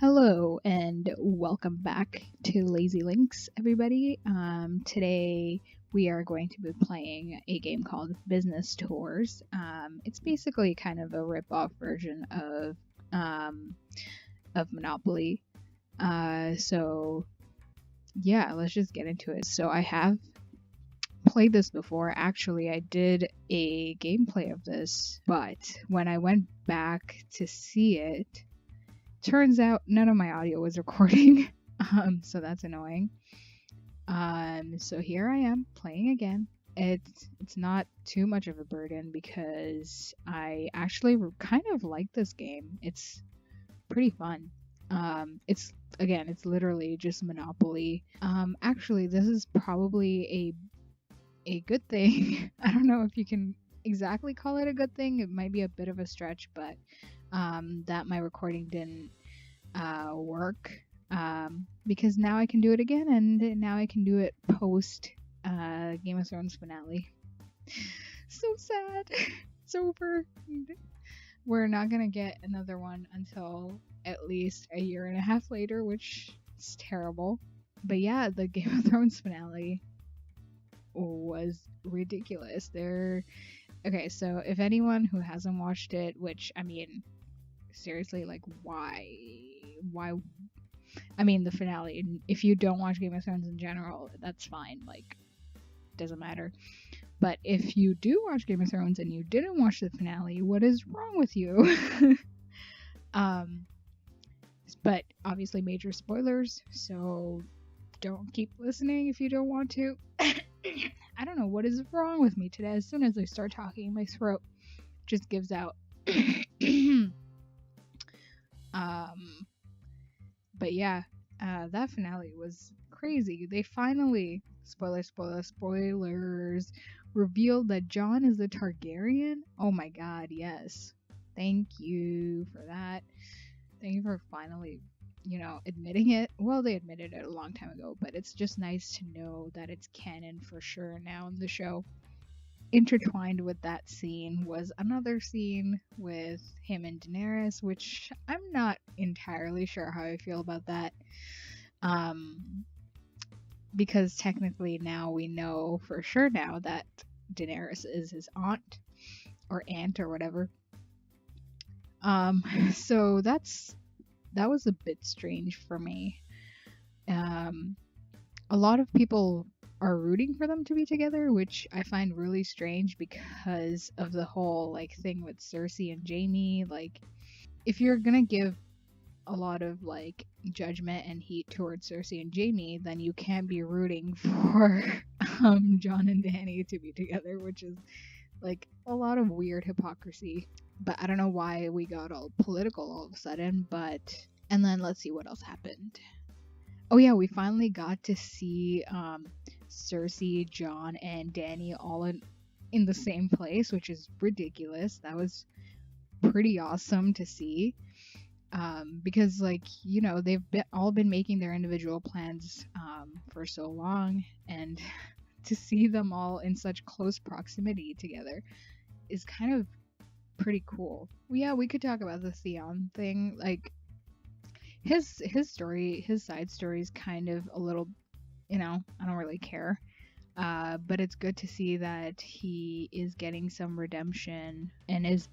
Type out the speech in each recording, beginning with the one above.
Hello and welcome back to Lazy Lynx, everybody. Today we are going to be playing a game called Business Tours. It's basically kind of a rip-off version of Monopoly. So yeah, let's just get into it. So I have played this before. Actually, I did a gameplay of this, but when I went back to see it, turns out none of my audio was recording. So that's annoying. So here I am playing again. It's not too much of a burden because I actually kind of like this game. It's pretty fun. It's literally just Monopoly. Actually, this is probably a good thing. I don't know if you can exactly call it a good thing. It might be a bit of a stretch, but that my recording didn't work, because now I can do it again, and now I can do it post Game of Thrones finale. So sad. It's over. We're not gonna get another one until at least a year and a half later, which is terrible. But yeah, the Game of Thrones finale was ridiculous. Okay, so if anyone who hasn't watched it, which I mean, seriously, like, why I mean, the finale, if you don't watch Game of Thrones in general, that's fine, like, doesn't matter. But if you do watch Game of Thrones and you didn't watch the finale, what is wrong with you? But obviously major spoilers, so don't keep listening if you don't want to. I don't know what is wrong with me today. As soon as I start talking, my throat just gives out. But yeah, that finale was crazy. They finally, spoilers, revealed that Jon is a Targaryen. Oh my god, yes. Thank you for that. Thank you for finally, admitting it. Well, they admitted it a long time ago, but it's just nice to know that it's canon for sure now in the show. Intertwined with that scene was another scene with him and Daenerys, which I'm not entirely sure how I feel about that. Because technically now we know for sure now that Daenerys is his aunt or whatever. So that was a bit strange for me. A lot of people are rooting for them to be together, which I find really strange because of the whole like thing with Cersei and Jaime. Like, if you're gonna give a lot of like judgment and heat towards Cersei and Jaime, then you can't be rooting for Jon and Dany to be together, which is like a lot of weird hypocrisy. But I don't know why we got all political all of a sudden, and then let's see what else happened. Oh yeah, we finally got to see Cersei, Jon, and Dany all in the same place, which is ridiculous. That was pretty awesome to see. Because, like, they've all been making their individual plans for so long, and to see them all in such close proximity together is kind of pretty cool. Yeah, we could talk about the Theon thing. Like, his story, his side story is kind of a little, I don't really care. But it's good to see that he is getting some redemption and is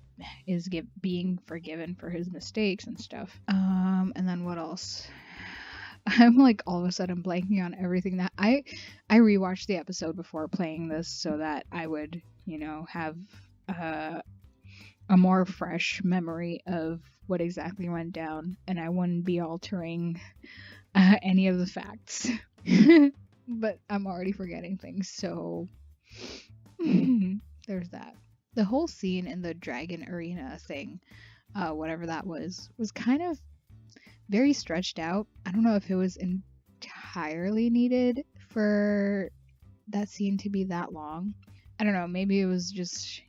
being forgiven for his mistakes and stuff. And then what else? I'm like all of a sudden blanking on everything that I rewatched the episode before playing this so that I would, have a more fresh memory of what exactly went down, and I wouldn't be altering any of the facts. But I'm already forgetting things, so there's that. The whole scene in the Dragon Arena thing, whatever that was kind of very stretched out. I don't know if it was entirely needed for that scene to be that long. I don't know, maybe it was just,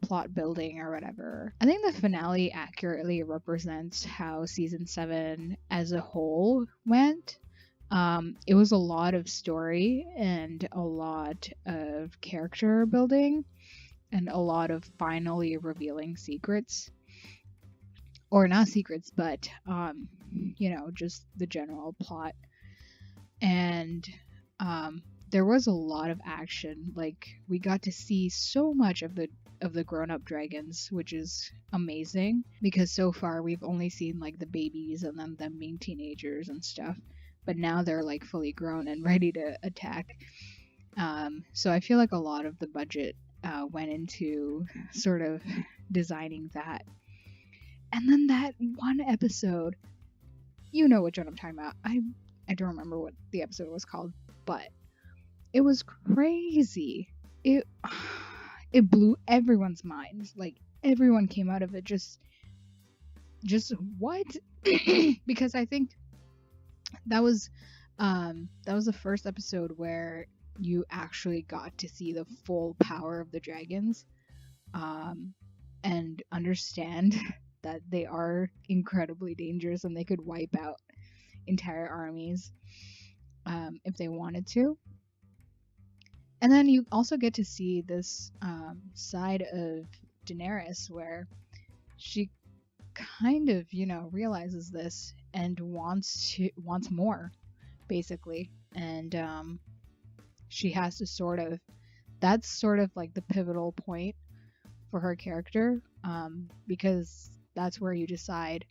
plot building or whatever. I think the finale accurately represents how season 7 as a whole went. It was a lot of story and a lot of character building and a lot of finally revealing secrets. or not secrets, but just the general plot. And there was a lot of action. Like, we got to see so much of the grown-up dragons, which is amazing, because so far we've only seen like the babies and then them being teenagers and stuff, but now they're like fully grown and ready to attack. So I feel like a lot of the budget went into sort of designing that. And then that one episode, you know which one I'm talking about. I don't remember what the episode was called, but it was crazy. It blew everyone's minds. Like, everyone came out of it just what? Because I think that was the first episode where you actually got to see the full power of the dragons, and understand that they are incredibly dangerous and they could wipe out entire armies if they wanted to. And then you also get to see this side of Daenerys where she kind of, realizes this and wants more, basically. And she has to that's sort of like the pivotal point for her character, because that's where you decide,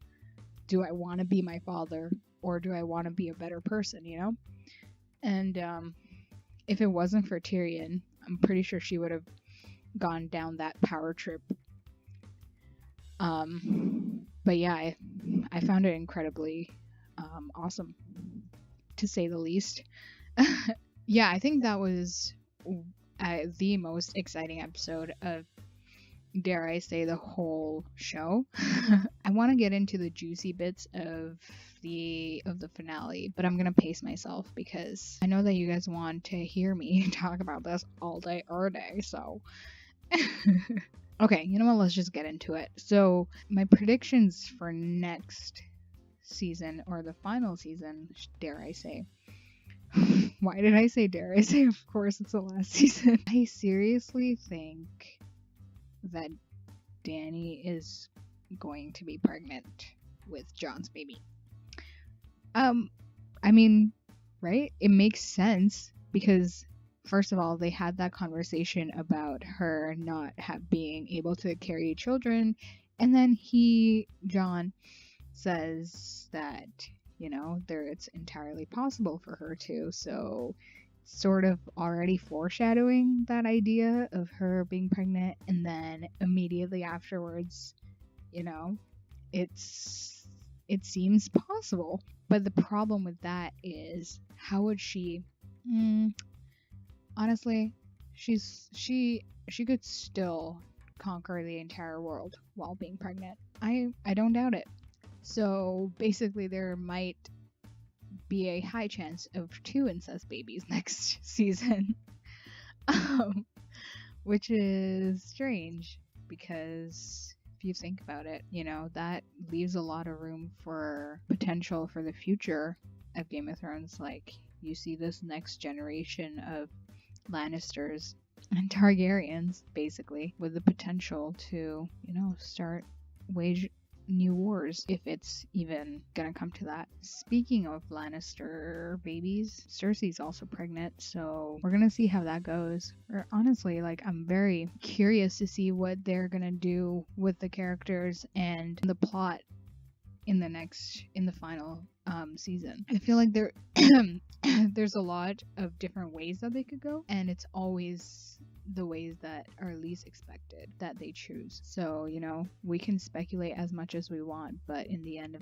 do I want to be my father or do I want to be a better person, And if it wasn't for Tyrion, I'm pretty sure she would have gone down that power trip. But yeah, I found it incredibly awesome, to say the least. Yeah, I think that was the most exciting episode of, dare I say, the whole show. I want to get into the juicy bits of the finale, but I'm gonna pace myself because I know that you guys want to hear me talk about this all day every day. So okay, you know what, let's just get into it. So my predictions for next season, or the final season, dare I say. Why did I say dare I say? Of course it's the last season. I seriously think that Dany is going to be pregnant with Jon's baby. I mean, right? It makes sense because, first of all, they had that conversation about her not being able to carry children, and then Jon says that, it's entirely possible for her to, so sort of already foreshadowing that idea of her being pregnant. And then immediately afterwards, it seems possible. But the problem with that is, how would she honestly, she could still conquer the entire world while being pregnant. I don't doubt it. So basically there might be a high chance of 2 incest babies next season. Which is strange, because if you think about it, that leaves a lot of room for potential for the future of Game of Thrones. Like, you see this next generation of Lannisters and Targaryens, basically, with the potential to, start wage new wars, if it's even gonna come to that. Speaking of Lannister babies, Cersei's also pregnant, so we're gonna see how that goes. Or honestly, like, I'm very curious to see what they're gonna do with the characters and the plot in the final season. I feel like there's a lot of different ways that they could go, and it's always the ways that are least expected that they choose. So, we can speculate as much as we want, but at the end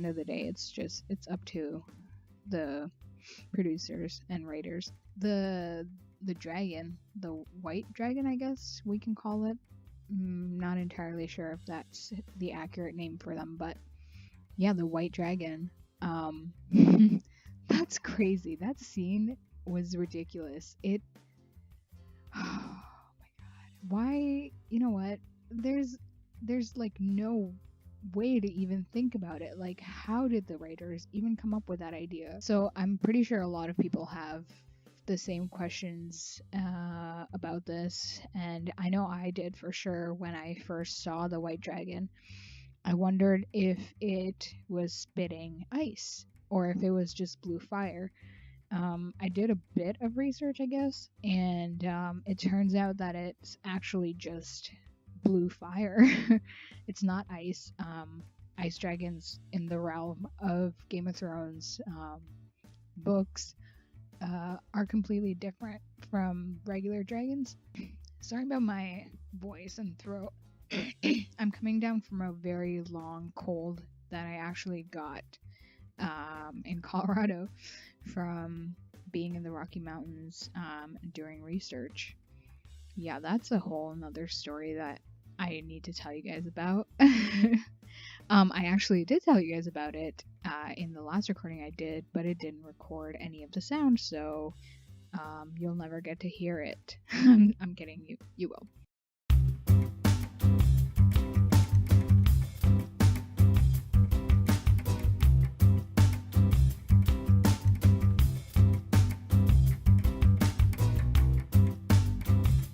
of the day, it's up to the producers and writers. The dragon, the white dragon, I guess we can call it. Not entirely sure if that's the accurate name for them, but yeah, the white dragon. That's crazy. That scene was ridiculous. Oh my god. Why? You know what? There's like no way to even think about it. Like, how did the writers even come up with that idea? So I'm pretty sure a lot of people have the same questions about this, and I know I did for sure when I first saw the white dragon. I wondered if it was spitting ice or if it was just blue fire. I did a bit of research, I guess, and it turns out that it's actually just blue fire. It's not ice. Ice dragons in the realm of Game of Thrones books are completely different from regular dragons. Sorry about my voice and throat. I'm coming down from a very long cold that I actually got in Colorado from being in the Rocky Mountains during research. Yeah, that's a whole another story that I need to tell you guys about. I actually did tell you guys about it in the last recording I did, but it didn't record any of the sound, so you'll never get to hear it. I'm kidding, you will.